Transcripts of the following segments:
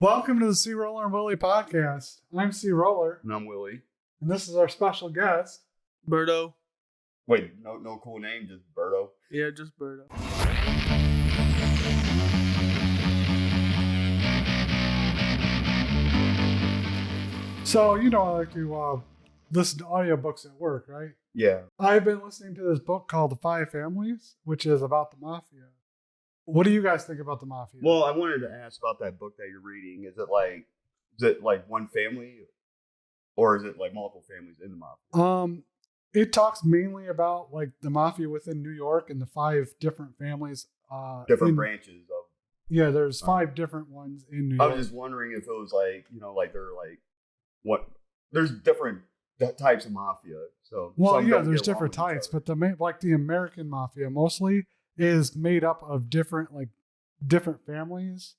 Welcome to the CRollur and Willy podcast. I'm CRollur, And I'm Willy. and this is our special guest. Berto. Wait, no cool name, just Berto. Yeah, just Berto. So, I like to listen to audiobooks at work, right? Yeah. I've been listening to this book called The Five Families, which is about the Mafia. What do you guys think about the Mafia? Well, I wanted to ask about that book that you're reading. Is it like one family, or is it like multiple families in the Mafia? It talks mainly about like the Mafia within New York and the five different families. Different branches of. Yeah, there's five different ones in New I York. was just wondering if it was like they're like what. There's different types of mafia. So there's different types, but the American Mafia mostly is made up of different families,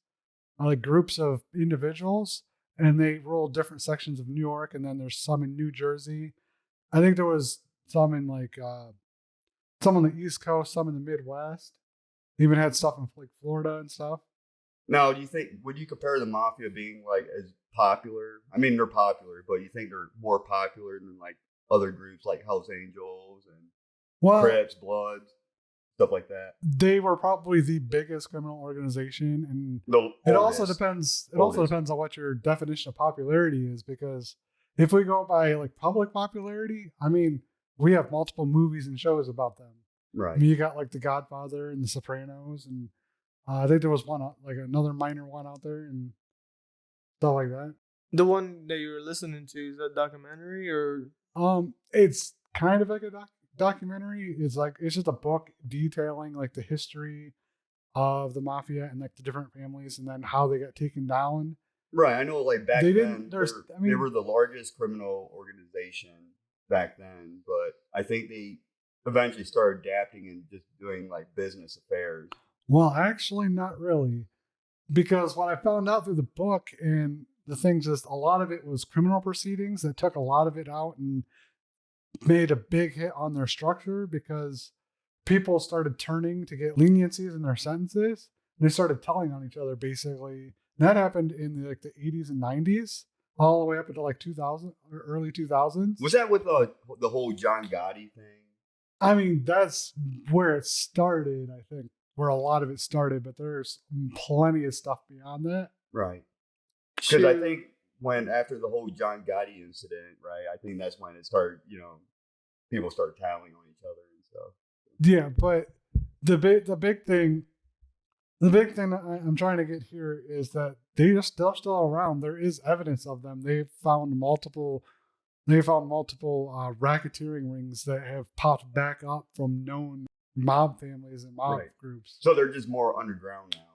like groups of individuals, and they rule different sections of New York, and then there's some in New Jersey. I think there was some in some on the East Coast, some in the Midwest. They even had stuff in like Florida and stuff. Now, would you compare the mafia being like as popular? I mean, they're popular, but you think they're more popular than like other groups like Hells Angels and Crips, Bloods, stuff like that? They were probably the biggest criminal organization, and It also depends. It also depends on what your definition of popularity is, because if we go by like public popularity, I mean, we have multiple movies and shows about them. Right. I mean, you got like The Godfather and The Sopranos, and I think there was one like another minor one out there and stuff like that. The one that you were listening to, is that documentary or? It's kind of like a documentary. It's just a book detailing like the history of the Mafia and like the different families and then how they got taken down. Right. I know like back then they were the largest criminal organization back then, but I think they eventually started adapting and just doing like business affairs. Well, actually not really. Because what I found out through the book and the thing, just a lot of it was criminal proceedings that took a lot of it out and made a big hit on their structure, because people started turning to get leniencies in their sentences. And they started telling on each other, basically. And that happened in the 80s and 90s, all the way up into like 2000 or early 2000s. Was that with the whole John Gotti thing? I mean, that's where it started, I think, where a lot of it started. But there's plenty of stuff beyond that. Right. Because I think after the whole John Gotti incident, right, I think that's when it started, people started tattling on each other and stuff. Yeah, but the big thing that I'm trying to get here is that they're still around. There is evidence of them. They found multiple racketeering rings that have popped back up from known mob families and mob groups. So they're just more underground now.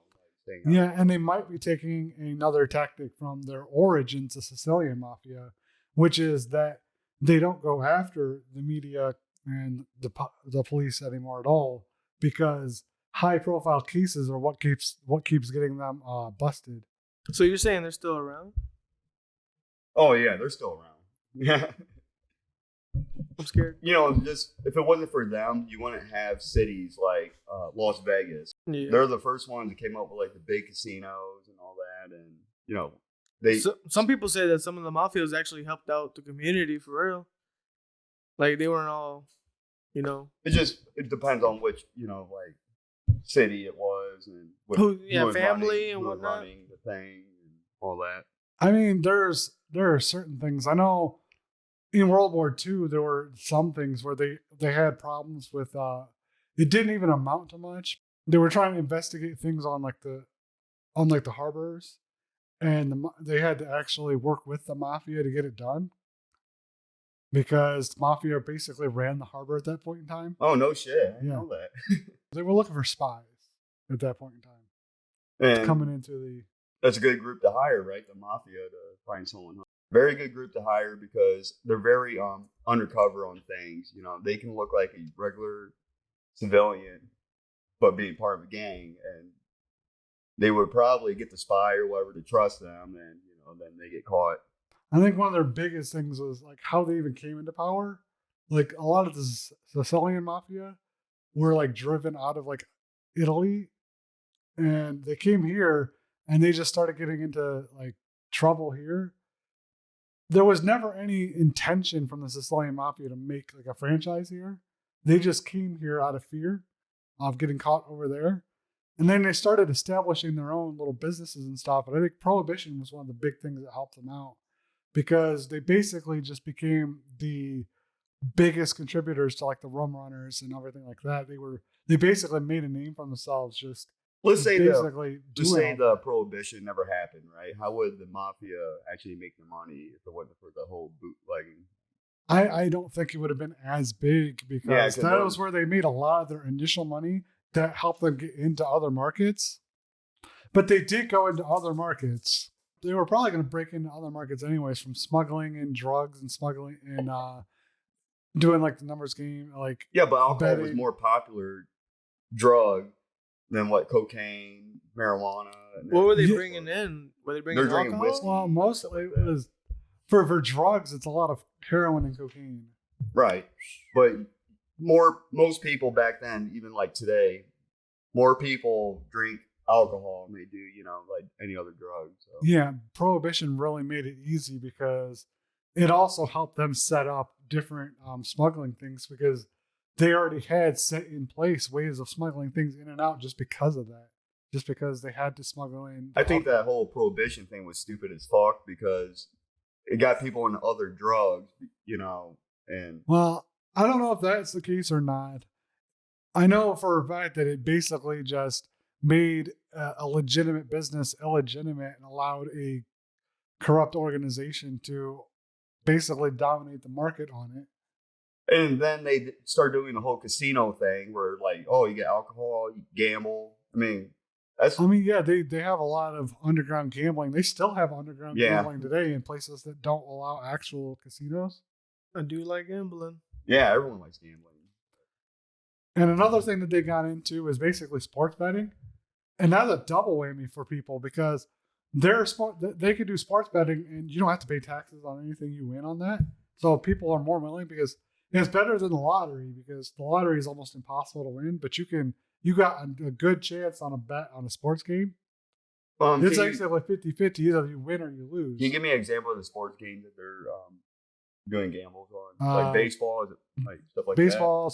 Yeah, and they might be taking another tactic from their origins, the Sicilian Mafia, which is that they don't go after the media and the police anymore at all, because high-profile cases are what keeps getting them busted. So you're saying they're still around? Oh yeah, they're still around. Yeah. I'm scared. Just if it wasn't for them, you wouldn't have cities like Las Vegas. Yeah. They're the first ones that came up with like the big casinos and all that, and some people say that some of the mafias actually helped out the community for real. Like they weren't all, It depends on which city it was and who was family running, and whatnot. Running the thing and all that. I mean, there are certain things I know. In World War II, there were some things where they had problems with. It didn't even amount to much. They were trying to investigate things on the harbors, and they had to actually work with the Mafia to get it done, because the Mafia basically ran the harbor at that point in time. Oh no shit! I didn't know that. They were looking for spies at that point in time. And coming into the. That's a good group to hire, right? The Mafia, to find someone. Very good group to hire, because they're very undercover on things. They can look like a regular civilian, but being part of a gang, and they would probably get the spy or whatever to trust them, and then they get caught. I think one of their biggest things was like how they even came into power. Like a lot of the Sicilian Mafia were like driven out of like Italy, and they came here and they just started getting into like trouble here. There was never any intention from the Sicilian Mafia to make like a franchise here. They just came here out of fear of getting caught over there. And then they started establishing their own little businesses and stuff. And I think Prohibition was one of the big things that helped them out because they basically just became the biggest contributors to like the rum runners and everything like that. They basically made a name for themselves just Let's say basically the Prohibition never happened, right? How would the Mafia actually make their money if it wasn't for the whole bootlegging? I don't think it would have been as big because that was where they made a lot of their initial money that helped them get into other markets. But they did go into other markets. They were probably going to break into other markets anyways, from smuggling and drugs and smuggling and doing like the numbers game. Like yeah, but alcohol was more popular drug than what cocaine, marijuana. What were they bringing in? Were they bringing alcohol? Whiskey. Well, mostly it was for drugs. It's a lot of heroin and cocaine. Right, but most people back then, even like today, more people drink alcohol than they do, like any other drug. So. Yeah, Prohibition really made it easy because it also helped them set up different smuggling things because they already had set in place ways of smuggling things in and out just because of that. Just because they had to smuggle in. I think that whole Prohibition thing was stupid as fuck because it got people into other drugs, and... Well, I don't know if that's the case or not. I know for a fact that it basically just made a legitimate business illegitimate and allowed a corrupt organization to basically dominate the market on it. And then they start doing the whole casino thing where like, oh, you get alcohol, you gamble. Yeah, they have a lot of underground gambling. They still have underground gambling today in places that don't allow actual casinos. I do like gambling. Yeah, everyone likes gambling. And another thing that they got into is basically sports betting. And that's a double whammy for people because they could do sports betting and you don't have to pay taxes on anything you win on that. So people are more willing because it's better than the lottery because the lottery is almost impossible to win, but you got a good chance on a bet on a sports game. It's actually like 50-50. Either you win or you lose. Can you give me an example of the sports games that they're doing gambles on? Like baseball? Is it like stuff like baseball,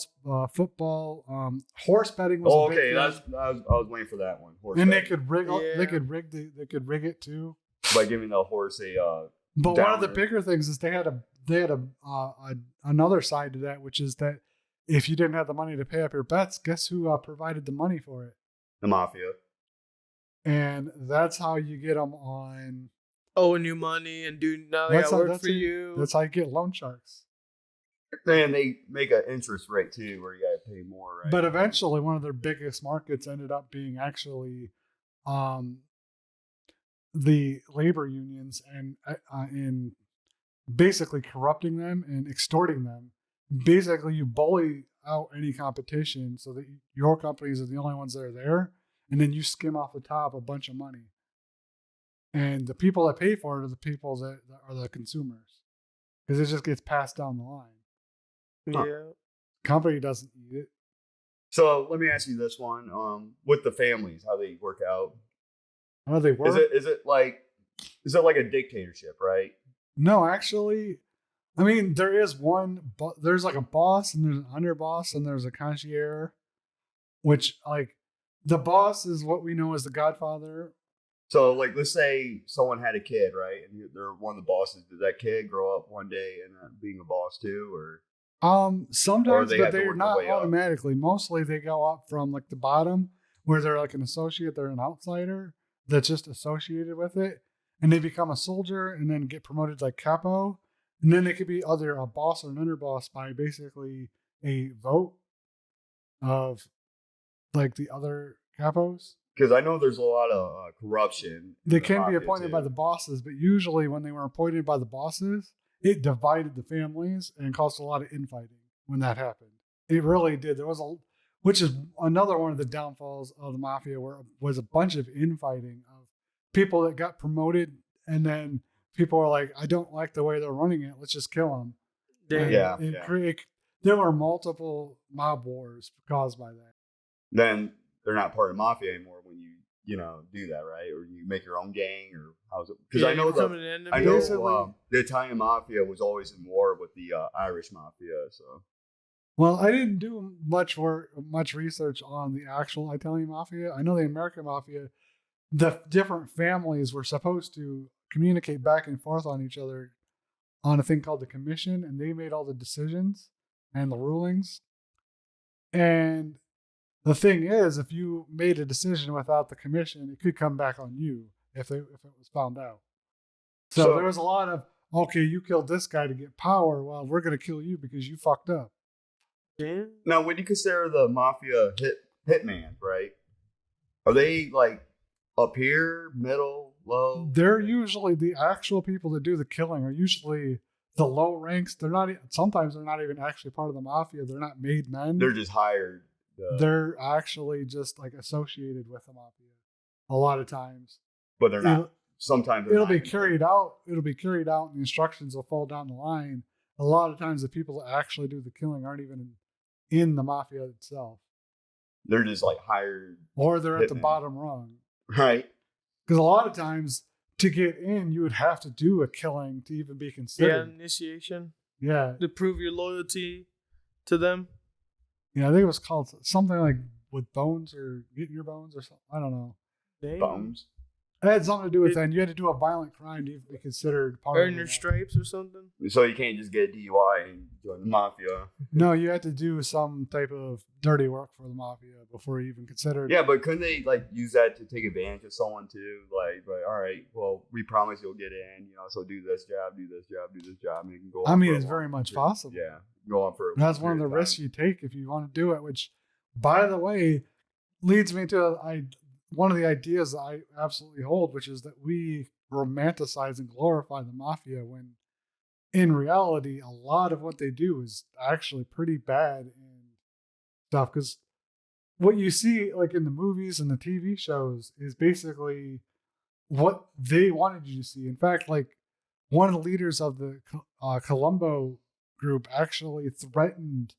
football, horse betting was a big thing. I was waiting for that one. Horse betting. They could rig they could rig it too. By giving the horse a but downer. One of the bigger things is they had another side to that, which is that if you didn't have the money to pay up your bets, guess who provided the money for it? The Mafia. And that's how you get them on owing you money and now they got work for you. That's how you get loan sharks. And they make an interest rate too, where you got to pay more, right? But eventually, one of their biggest markets ended up being actually the labor unions and in basically corrupting them and extorting them. Basically, you bully out any competition so that your companies are the only ones that are there, and then you skim off the top a bunch of money. And the people that pay for it are the people that are the consumers, because it just gets passed down the line. Yeah, company doesn't eat it. So let me ask you this one: with the families, how they work out? How they work? Is it like a dictatorship, right? No, actually, I mean there is one. There's like a boss, and there's an underboss, and there's a concierge, which like the boss is what we know as the Godfather. So, like, let's say someone had a kid, right? And they're one of the bosses. Did that kid grow up one day and being a boss too, or? Sometimes, but they're not automatically. Mostly, they go up from like the bottom, where they're like an associate. They're an outsider that's just associated with it, and they become a soldier, and then get promoted like capo, and then they could be either a boss or an underboss by basically a vote of like the other capos. Because I know there's a lot of corruption. They can be appointed by the bosses, but usually when they were appointed by the bosses, it divided the families and caused a lot of infighting when that happened. It really did. Which is another one of the downfalls of the Mafia, where was a bunch of infighting of people that got promoted, and then people were like, "I don't like the way they're running it. Let's just kill them." There were multiple mob wars caused by that. Then they're not part of Mafia anymore when you do that, right? Or you make your own gang, or how's it? Because Yeah, I know you become an enemy. I know Basically- the Italian mafia was always in war with the Irish mafia. So Well, I didn't do much research on the actual Italian mafia. I know the American mafia, the different families were supposed to communicate back and forth on each other on a thing called the commission, and they made all the decisions and the rulings. And the thing is, if you made a decision without the commission, it could come back on you if it was found out. So there was a lot of, okay, you killed this guy to get power. Well, we're going to kill you because you fucked up. Yeah. now, when you consider the mafia hitman, right? Are they like up here, middle, low? They're usually the actual people that do the killing are usually the low ranks. They're not. Sometimes they're not even actually part of the mafia. They're not made men. They're just hired. They're actually just like associated with the mafia. A lot of times, But they're not. Sometimes they're it'll not be even- carried out. It'll be carried out, and the instructions will fall down the line. A lot of times, the people that actually do the killing aren't even in the mafia itself, They're just like hired, or they're at the Hitman. bottom rung. right? Because a lot of times, to get in, you would have to do a killing to even be Yeah, considered. initiation Yeah, to prove your loyalty to them. yeah. I think it was called something like with bones or getting your bones or something. I don't know. Dang. Bones. It had something to do with that. You had to do a violent crime to even be considered part Earn of your it. stripes or something. So you can't just get a DUI and join the mafia. No, you had to do some type of dirty work for the mafia before you even considered. Yeah, but couldn't they like use that to take advantage of someone too? Like, all right, well, we promise you'll get in, so do this job, do this job, do this job, and you can go. I on mean, for a it's long very much period. possible. Yeah, go on for. That's one of the risks you take if you want to do it, which, by the way, leads me to one of the ideas that I absolutely hold, which is that we romanticize and glorify the mafia when in reality, a lot of what they do is actually pretty bad and stuff. Because what you see, like in the movies and the TV shows, is basically what they wanted you to see. In fact, like one of the leaders of the Colombo group actually threatened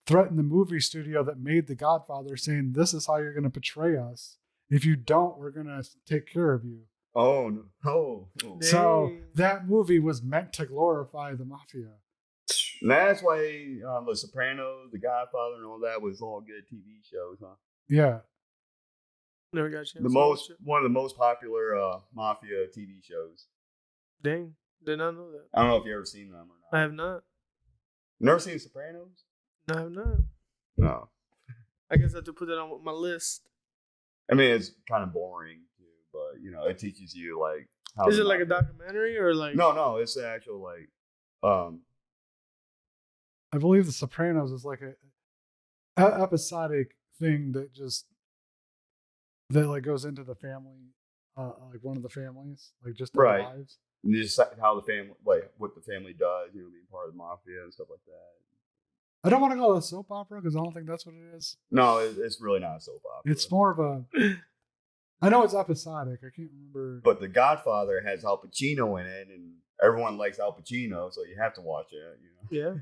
the movie studio that made The Godfather, saying, "This is how you're going to portray us. If you don't, we're going to take care of you." Oh no! Oh. So Dang. that movie was meant to glorify the mafia. And that's why The Sopranos, The Godfather, and all that was all good TV shows, huh? Yeah. Never got a chance. to watch it. One of the most popular mafia TV shows. Dang. Did not know that. I don't know if you ever seen them or not. I have not. Never seen Sopranos? I have not. No. I guess I have to put that on my list. I mean, it's kind of boring too, but it teaches you like how. Is the it like a mafia- documentary or like? No, it's the actual like. I believe The Sopranos is like a episodic thing that like goes into the family, like one of the families, like just their Right. lives. Just like how the family, like what the family does, being part of the mafia and stuff like that. I don't want to call it a soap opera because I don't think that's what it is. No, it's really not a soap opera. It's more of a. I know it's episodic. I can't remember. But The Godfather has Al Pacino in it, and everyone likes Al Pacino, so you have to watch it. Yeah.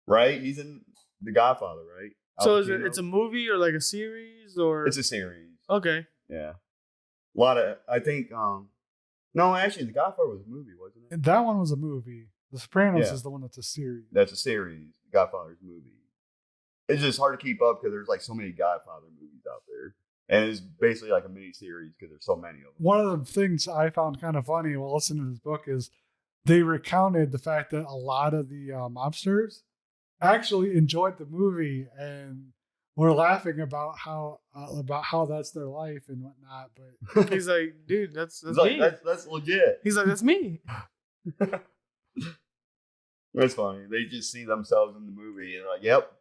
Right? He's in The Godfather, right? Al So Pacino? it's a movie or like a series or? It's a series. Okay. Yeah. A lot of, I think, no, actually, The Godfather was a movie, wasn't it? That one was a movie. The Sopranos Yeah. is the one that's a series. That's a series. The Godfather's a movie. It's just hard to keep up because there's like so many Godfather movies out there. And it's basically like a mini series because there's so many of them. One of the things I found kind of funny while listening to this book is they recounted the fact that a lot of the mobsters actually enjoyed the movie and were laughing about how that's their life and whatnot. But He's like, dude, that's It's like, me. that's legit. He's like, that's me. That's funny. They just see themselves in the movie and they're like, yep,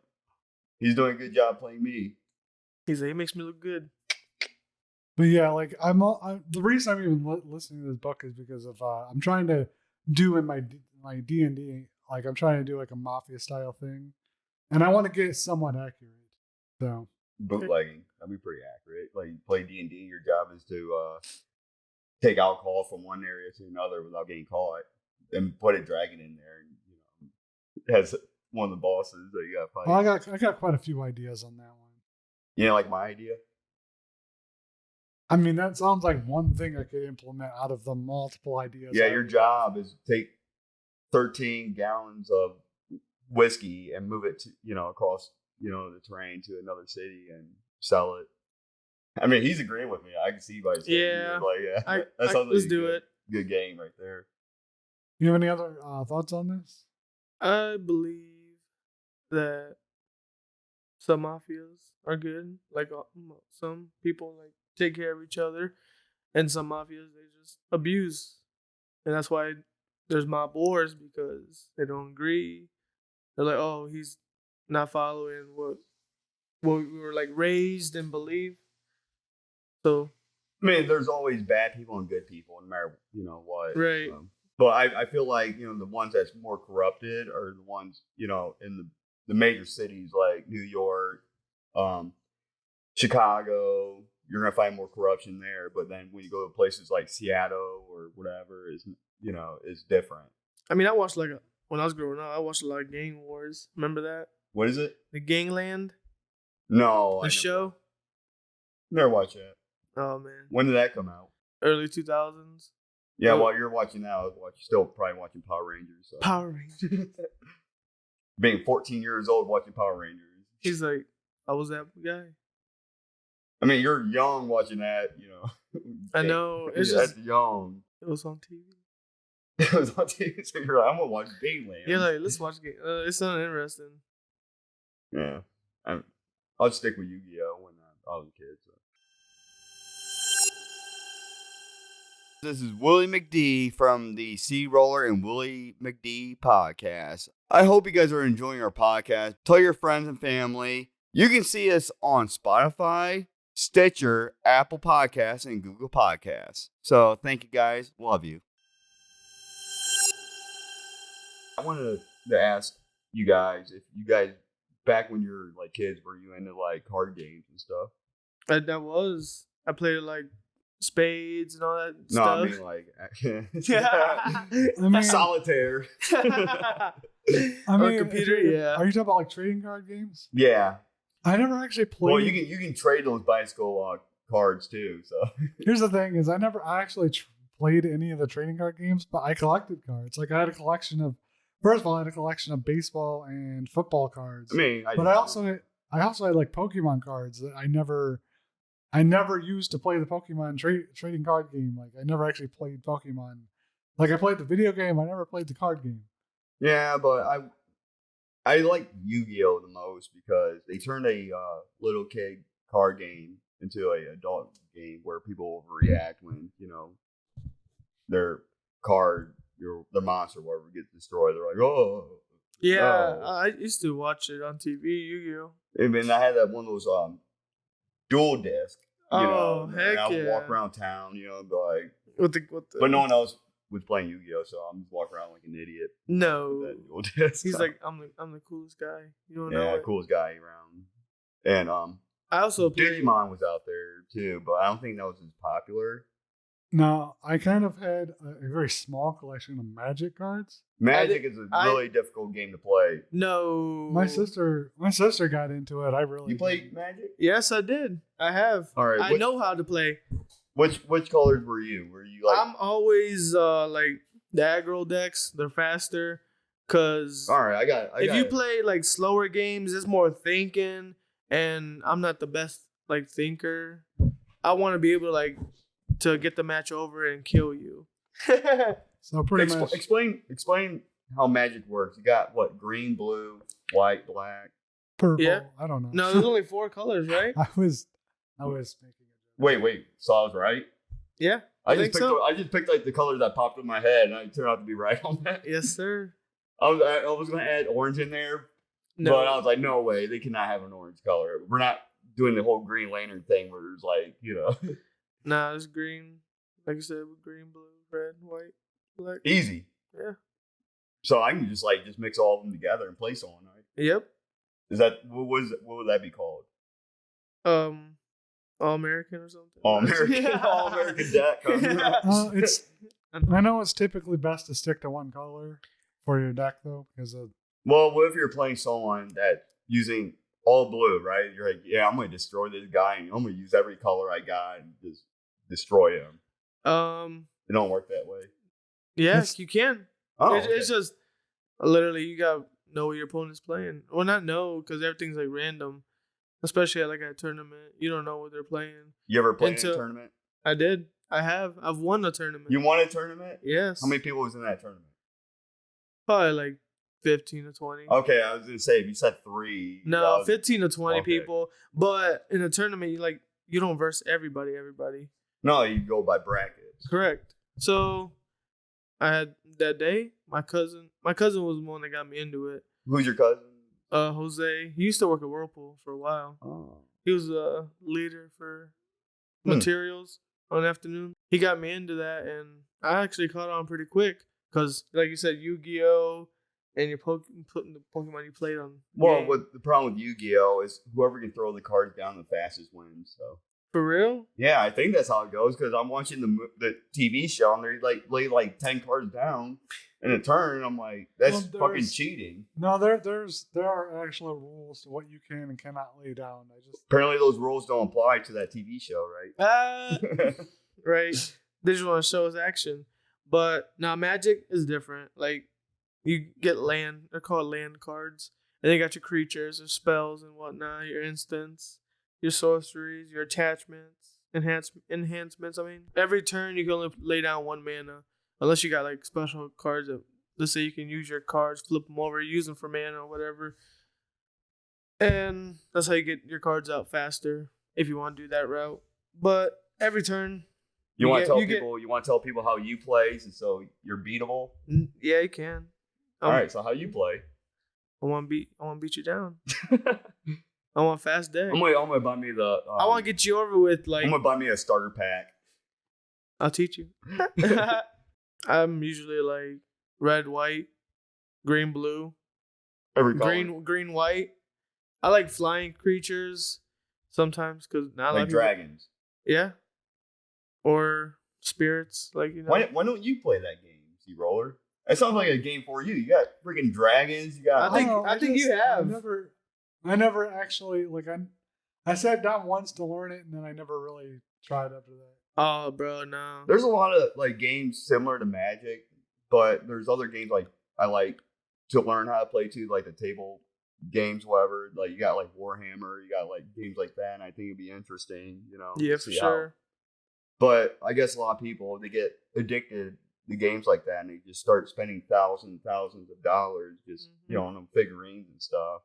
he's doing a good job playing me. He's like, he makes me look good. But yeah, like the reason I'm even listening to this book is because of I'm trying to do in my D&D, like I'm trying to do like a mafia style thing, and I want to get it somewhat accurate. So Bootlegging. That'd be pretty accurate. Like you play D&D, your job is to take alcohol from one area to another without getting caught and put a dragon in there. And, as one of the bosses that you got to fight. well, I got quite a few ideas on that one. You know, like my idea? I mean, that sounds like one thing I could implement out of the multiple ideas. Yeah, your job is to take 13 gallons of whiskey and move it to, across, the terrain to another city and sell it. I mean, he's agreeing with me. I can see by his Yeah. that sounds let's like do it. good game right there. You have any other thoughts on this? I believe that some mafias are good. Like some people like take care of each other, and some mafias they just abuse, and that's why there's mob wars because they don't agree. They're like, oh, he's not following what we were like raised and believe. So I mean, there's always bad people and good people, no matter what. right, But I feel like the ones that's more corrupted are the ones in the major cities like New York, Chicago. You're gonna find more corruption there. But then when you go to places like Seattle or whatever, is different. I mean, I watched when I was growing up, I watched a lot of Gang Wars. Remember that? What is it? The Gangland, No, the show. Never watched that. Oh man, When did that come out? early 2000s. Yeah, Oh. while you're watching that, I was still probably watching Power Rangers. So. Power Rangers. Being 14 years old watching Power Rangers. He's like, I was that guy. I mean, you're young watching that, I know. It's that's just young. it was on TV. It was on TV, so you're like, I'm gonna watch Gangland. You're like, let's watch Game. It sounded interesting. Yeah, I'll stick with Yu-Gi-Oh when I was a kid. So. This is Willie McD from the CRollur and Willie McD podcast. I hope you guys are enjoying our podcast. Tell your friends and family. You can see us on Spotify, Stitcher, Apple Podcasts, and Google Podcasts. So thank you guys. Love you. I wanted to ask you guys if you guys, back when you were like kids, were you into like card games and stuff? I played like spades and all that No, stuff. I mean like I mean, solitaire. I On mean, computer, yeah. Are you talking about like trading card games? Yeah. I never actually played. Well, you can trade those bicycle cards too. So Here's the thing: is I actually played any of the trading card games, but I collected cards. Like I had a collection of. First of all, I had a collection of baseball and football cards. I mean, I also had like Pokemon cards that I never used to play the Pokemon trading card game. Like I never actually played Pokemon. Like I played the video game, I never played the card game. Yeah, but I like Yu-Gi-Oh the most because they turned a little kid card game into a adult game where people overreact when their card, their monster, whatever, gets destroyed. They're like, oh. Yeah, Oh. I used to watch it on TV. Yu-Gi-Oh. I mean, I had that one of those dual disc. Oh, and heck I would yeah. walk around town, and be like, With the but no one else was playing Yu-Gi-Oh, so I'm just walking around like an idiot. No. With that dual disc. He's like, I'm the coolest guy. You don't know yeah, it. coolest guy around. And I also played. Digimon was out there too, but I don't think that was as popular. Now, I kind of had a very small collection of Magic cards. Magic is a really difficult game to play. No. My sister got into it. I really You played didn't. Magic? Yes, I did. I have. All right. I know how to play. Which colors were you? Were you like? I'm always like the aggro decks. They're faster. Cause All right, I got. if you play like slower games, it's more thinking, and I'm not the best like thinker. I want to be able to get the match over and kill you. So pretty much. Explain how Magic works. You got what? Green, blue, white, black. Purple. Yeah. I don't know. No, there's only 4 colors, right? I was making a joke. Wait. So I was right. Yeah. I think just picked like the colors that popped in my head, and I turned out to be right on that. Yes, sir. I was gonna add orange in there, No. but I was like, no way, they cannot have an orange color. We're not doing the whole Green Lantern thing where there's like, Nah, it's green. Like I said, with green, blue, red, white, black. easy. Yeah. So I can just mix all of them together and play someone, right? Yep. Is that what would that be called? All American or something. All American, Yeah. all American deck. I know it's typically best to stick to one color for your deck though, because Well, what if you're playing someone that using all blue, right? You're like, yeah, I'm gonna destroy this guy, and I'm gonna use every color I got and just destroy them. It It don't work that way. Yeah, It's- you can. Oh, It's just literally you gotta know what your opponent's playing. Well, not know because everything's like random, especially at like a tournament. You don't know what they're playing. you ever played in until- a tournament? I did. I have. I've won a tournament. You won a tournament? Yes. How many people was in that tournament? Probably like 15 to 20. Okay, I was gonna say if you said 3. No, that was- 15 to 20 Okay. people. But in a tournament, you don't verse everybody. No, you go by brackets. Correct. So I had that day. My cousin was the one that got me into it. Who's your cousin? Jose. He used to work at Whirlpool for a while. Oh. He was a leader for Hmm. materials on afternoon. He got me into that, and I actually caught on pretty quick because, like you said, Yu-Gi-Oh! And your putting the Pokemon you played on. Well, game. what the problem with Yu-Gi-Oh is whoever can throw the cards down the fastest wins. So For real? yeah, I think that's how it goes because I'm watching the TV show and they like lay like 10 cards down in a turn. I'm like, that's Well, fucking there's- cheating. No, there are actual rules to what you can and cannot lay down. I just Apparently, those rules don't apply to that TV show, right? Right. They just want to show us action. But now Magic is different. Like you get land, they're called land cards. And they got your creatures, your spells and whatnot, your instants, your sorceries, your attachments, enhancements. I mean, every turn you can only lay down 1 mana. Unless you got like special cards that, let's say you can use your cards, flip them over, use them for mana or whatever. And that's how you get your cards out faster if you want to do that route. But every turn, You want to tell you get- people? You want to tell people how you play, so you're beatable. yeah, you can. All right, so how you play? I want to beat you down. I want fast day. I'm gonna buy me the. I want to get you over with like. I'm gonna buy me a starter pack. I'll teach you. I'm usually like red, white, green, blue, Every color. green, white. I like flying creatures sometimes because not like dragons. Yeah. Or spirits, like you know. Why don't you play that game, CRollur? It sounds like a game for you. You got freaking dragons. You got. I think you have. I never actually I sat down once to learn it and then I never really tried after that. Oh, bro, no. There's a lot of like games similar to Magic, but there's other games like I like to learn how to play too, like the table games, whatever. Like you got like Warhammer, you got like games like that, and I think it'd be interesting, you know. Yeah, to for see how- sure. But I guess a lot of people they get addicted to games like that, and they just start spending thousands of dollars just you know on them figurines and stuff.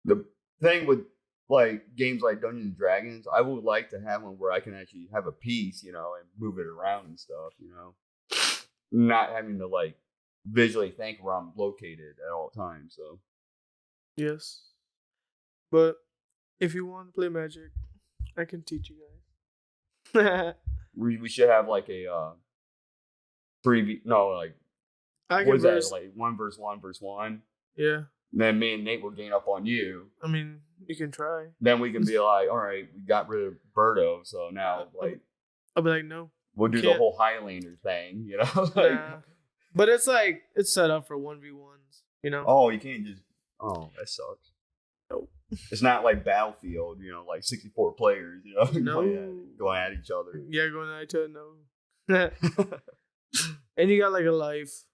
The thing with like games like Dungeons and Dragons, I would like to have one where I can actually have a piece, you know, and move it around and stuff, you know, not having to like visually think where I'm located at all times. So Yes. But if you want to play Magic, I can teach you guys. we should have like a 3v like I what can is that verse. like 1v1 Yeah. then me and Nate will gain up on you. I mean, you can try. Then we can be like, all right, we got rid of Berto, so now like I'll be like, no. we'll do the Can't. whole Highlander thing, you know? like, Nah. But it's like, it's set up for 1v1s, you know? oh, you can't just. Oh, that sucks. Nope. It's not like Battlefield, you know, like 64 players, you know, No. going at each other. Yeah, going out to no. And you got like a life.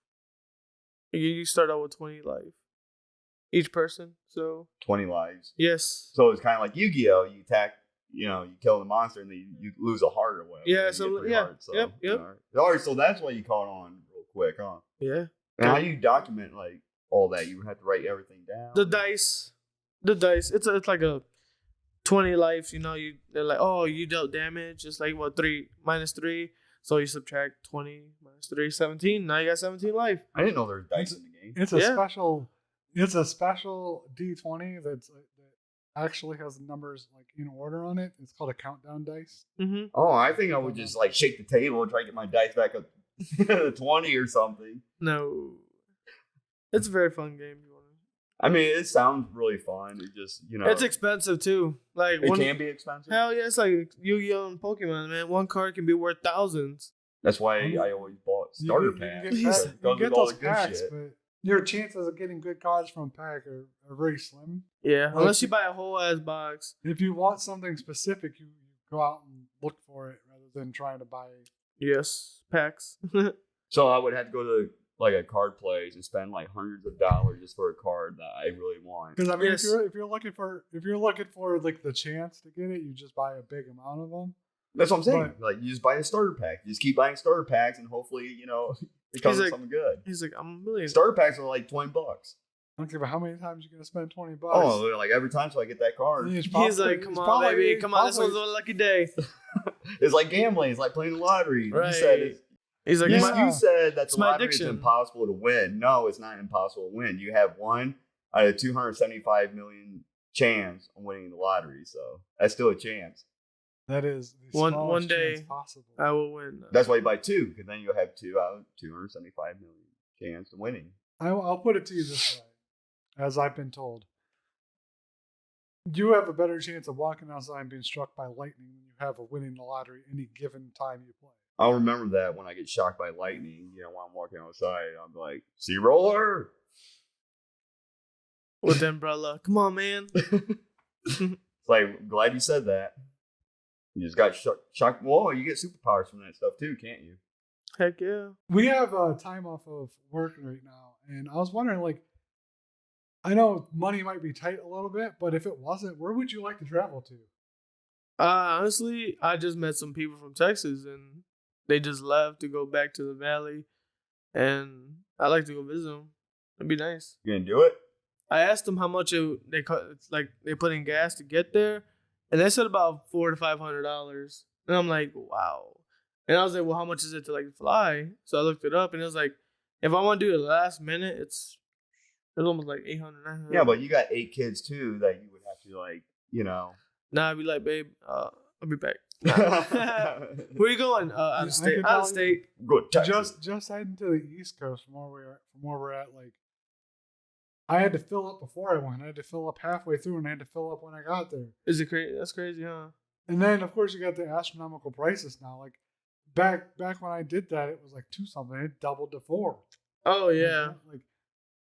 You start out with 20 life. Each person, so 20 lives. yes. So it's kind of like Yu-Gi-Oh! You attack, you know, you kill the monster and then you lose a heart or whatever. Yeah, You so, get 3 yeah, hearts, so, yep. you know. All right, so that's why you caught on real quick, huh? Yeah. And how do you document like all that? You have to write everything down. The dice. It's like a 20 life, you know, they're like, oh, you dealt damage. It's like what, 3 minus 3. So you subtract 20 minus 3, 17. Now you got 17 life. I didn't know there was dice in the game. It's a Yeah. special D20 that actually has the numbers like in order on it. It's called a countdown dice. Mm-hmm. Oh, I think I would just like shake the table and try to get my dice back up to 20 or something. No. It's a very fun game. You want I mean, it sounds really fun. It just, you know, It's expensive too. Like it can be expensive. Hell yeah, it's like Yu-Gi-Oh! And Pokemon, man. One card can be worth thousands. That's why I always bought starter You packs. can because get, it goes with all those the good packs, shit. but your chances of getting good cards from a pack are very slim. Yeah, Well, unless you buy a whole ass box. If you want something specific, you go out and look for it rather than trying to buy. Yes, packs. So I would have to go to like a card place and spend like hundreds of dollars just for a card that I really want. Because I mean, Yes. if you're looking for like the chance to get it, you just buy a big amount of them. That's what I'm saying. But- Like you just buy a starter pack. You just keep buying starter packs, and hopefully, it comes with like- something good. He's like, I'm a millionaire. Starter packs are like $20. Okay, but how many times are you gonna spend $20? Oh, like every time, so I get that card. It's He's probably- like, it's come on, probably- baby, it's come on. This probably- one's a lucky day. It's like gambling. It's like playing the lottery. Right. You said it. He's like, Yeah. my- You said that It's the my lottery is addiction. impossible to win. No, it's not impossible to win. You have one out of 275 million chance on winning the lottery, so that's still a chance. That is the One smallest day, chance possible. I will win. That's why you buy two, because then you'll have 2 out of 275 million chance of winning. I'll put it to you this way, as I've been told. You have a better chance of walking outside and being struck by lightning than you have of winning the lottery any given time you play. I'll remember that when I get shocked by lightning, while I'm walking outside, I'm like, CRollur! With the umbrella. Come on, man. It's like, glad you said that. You just got shocked. Whoa, you get superpowers from that stuff too, can't you? Heck yeah. We have time off of work right now, and I was wondering, like, I know money might be tight a little bit, but if it wasn't, where would you like to travel to? Honestly, I just met some people from Texas, and they just left to go back to the valley, and I like to go visit them. It'd be nice. You gonna do it? I asked them how much they put in gas to get there, and they said about $400 to $500. And I'm like, wow. And I was like, well, how much is it to like fly? So I looked it up, and it was like, if I want to do it last minute, it's almost like $800, $900. Yeah, but you got 8 kids too that you would have to Nah, I'd be like, babe, I'll be back. Go Where you going? Out of state. could Out tell of state. to Texas. Just heading to the East Coast from where we're at. Like, I had to fill up before I went. I had to fill up halfway through, and I had to fill up when I got there. Is it crazy? That's crazy, huh? And then, of course, you got the astronomical prices now. Like, back when I did that, it was like 2 something. It doubled to 4. Oh yeah. Like,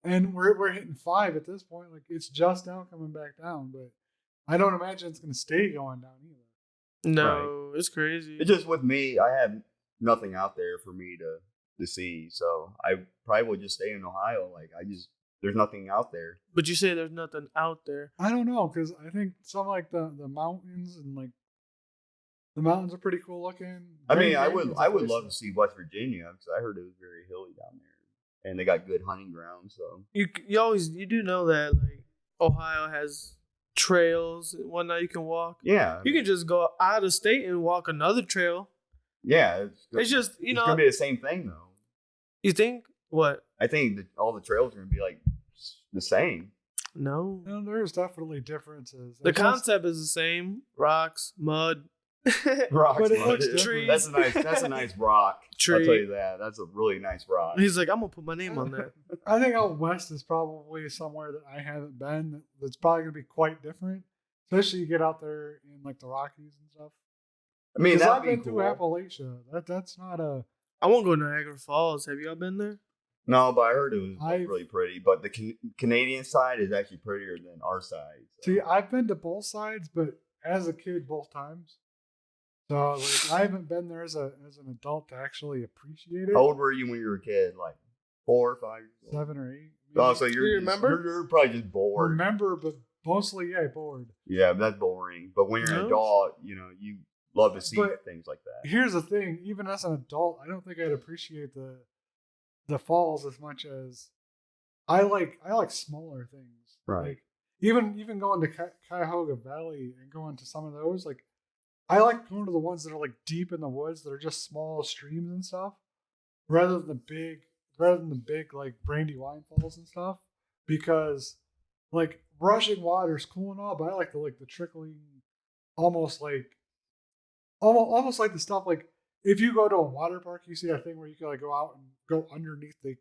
and we're hitting 5 at this point. Like, it's just now coming back down, but I don't imagine it's going to stay going down either. No, it's crazy. It's just with me, I have nothing out there for me to see, so I probably would just stay in Ohio. Like there's nothing out there. But you say there's nothing out there. I don't know, because I think some like the mountains and like the mountains are pretty cool looking. I mean, Grand I Canyon's would a I would place love to see West Virginia because I heard it was very hilly down there, and they got good hunting grounds. So You do know that like Ohio has trails and whatnot you can walk. yeah, You can just go out of state and walk another trail. yeah, It's just it's gonna be the same thing though. you think what? I think that all the trails are gonna be like the same. No. No, there's definitely differences. The I guess- concept is the same. Rocks, mud. Rocks, But it bud. looks different. Trees. That's a nice rock. I'll Tree. tell you that. That's a really nice rock. He's like, I'm gonna put my name on that. I think out west is probably somewhere that I haven't been. That's probably gonna be quite different, especially you get out there in like the Rockies and stuff. I mean, 'Cause that'd I've be been through cool. Appalachia. That's not a. I won't go to Niagara Falls. Have y'all been there? No, but I heard it was I've- really pretty. But the Canadian side is actually prettier than our side. so. See, I've been to both sides, but as a kid, both times. So like, I haven't been there as an adult to actually appreciate it. How old were you when you were a kid? Like 4 or 5 years old? 7 or 8. Oh, so Do you you're remember? You're probably just bored. Remember, but mostly bored. Yeah, that's boring. But when you're an No. adult, you love to see But- things like that. Here's the thing: even as an adult, I don't think I'd appreciate the falls as much as I like smaller things. Right. Like even going to Cuyahoga Valley and going to some of those, like I like going to the ones that are like deep in the woods that are just small streams and stuff, rather than the big like Brandywine Falls and stuff, because like rushing water is cool and all, but I like the trickling, almost like the stuff like if you go to a water park, you see that thing where you can like go out and go underneath the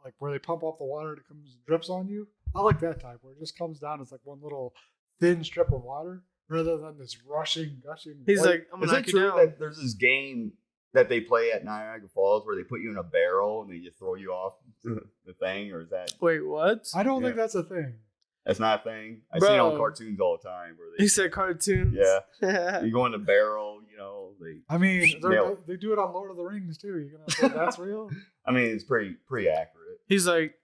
like where they pump off the water and it comes and drips on you. I like that type where it just comes down as like one little thin strip of water rather than this rushing, gushing. He's white- like, I'm Is gonna it knock you true down. that there's this game that they play at Niagara Falls where they put you in a barrel and they just throw you off the thing, or is that? Wait, what? I don't think Yeah. that's a thing. That's not a thing. I see it on Bro. cartoons all the time. Where He they, said cartoons. Yeah. You go in the barrel, I mean, nail they do it on Lord of the Rings too. You're gonna say that's real? I mean, it's pretty accurate. He's like,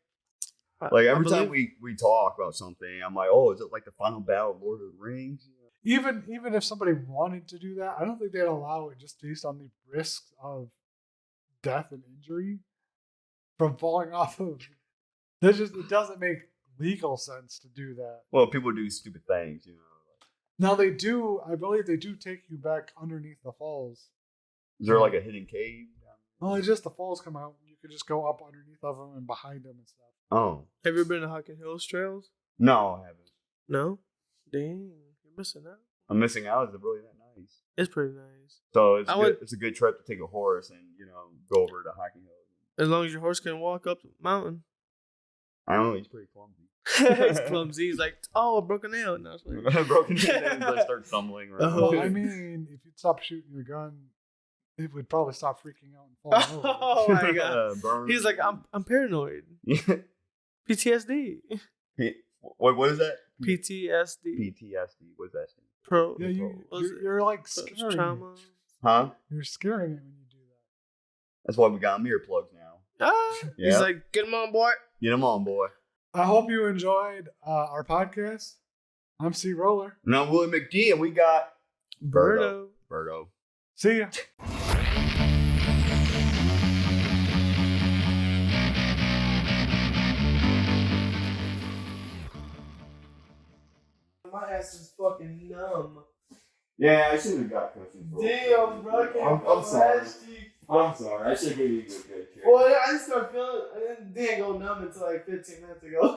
Like every time we talk about something, I'm like, oh, is it like the final battle of Lord of the Rings? Even if somebody wanted to do that, I don't think they'd allow it just based on the risks of death and injury from falling off of. It doesn't make legal sense to do that. Well, people do stupid things, Now they do. I believe they do take you back underneath the falls. Is there like a hidden cave? Oh, it's just the falls come out. You could just go up underneath of them and behind them and stuff. Oh. have you ever been to Hocking Hills Trails? No, I haven't. No? Dang, you're missing out. I'm missing out. Is it really that nice? It's pretty nice. So it's a good trip to take a horse and go over to Hocking Hills. As long as your horse can walk up the mountain. I don't know. He's pretty clumsy. He's clumsy. He's like, oh, a broken nail. And I was like, Broken nails. I start stumbling around. Well, I mean, if you'd stop shooting your gun, it would probably stop freaking out and falling over. oh my god. He's like, I'm paranoid. PTSD. What is that? PTSD. PTSD. What's that stand? Pro. Yeah, you're like scaring trauma. it. Huh? You're scaring it when you do that. That's why we got them earplugs now. Ah, Yeah. He's like, get him on board. Get them on, boy. I hope you enjoyed our podcast. I'm CRollur. And I'm Willy McD, and we got Berto. Berto. See ya. My ass is fucking numb. Yeah, I should have got cushions. Damn, bro. I'm sorry. I'm sorry. I should have gave you a good chair. Well, I just started feeling, I didn't go numb until like 15 minutes ago.